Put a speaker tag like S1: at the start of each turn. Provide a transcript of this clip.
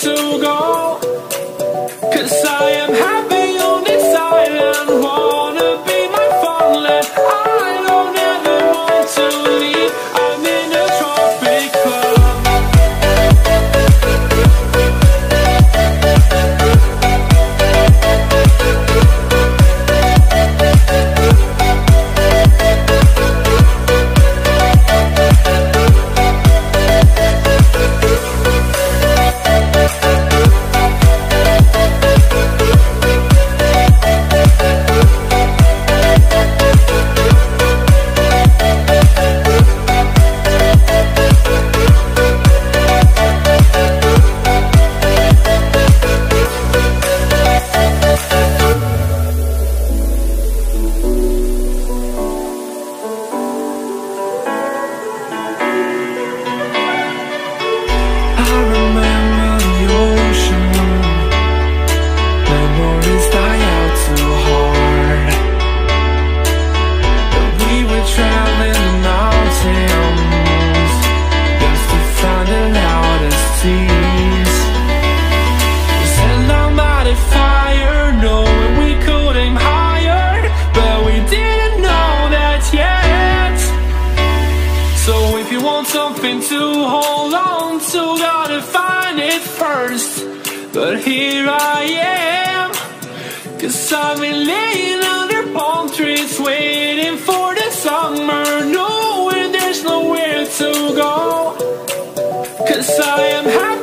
S1: to go. 'Cause I am happy on this island, wanna be my farmland. I don't ever want to leave, I'm in a tropic club. Something to hold on to, gotta find it first. But here I am, 'cause I've been laying under palm trees, waiting for the summer, knowing there's nowhere to go. 'Cause I am happy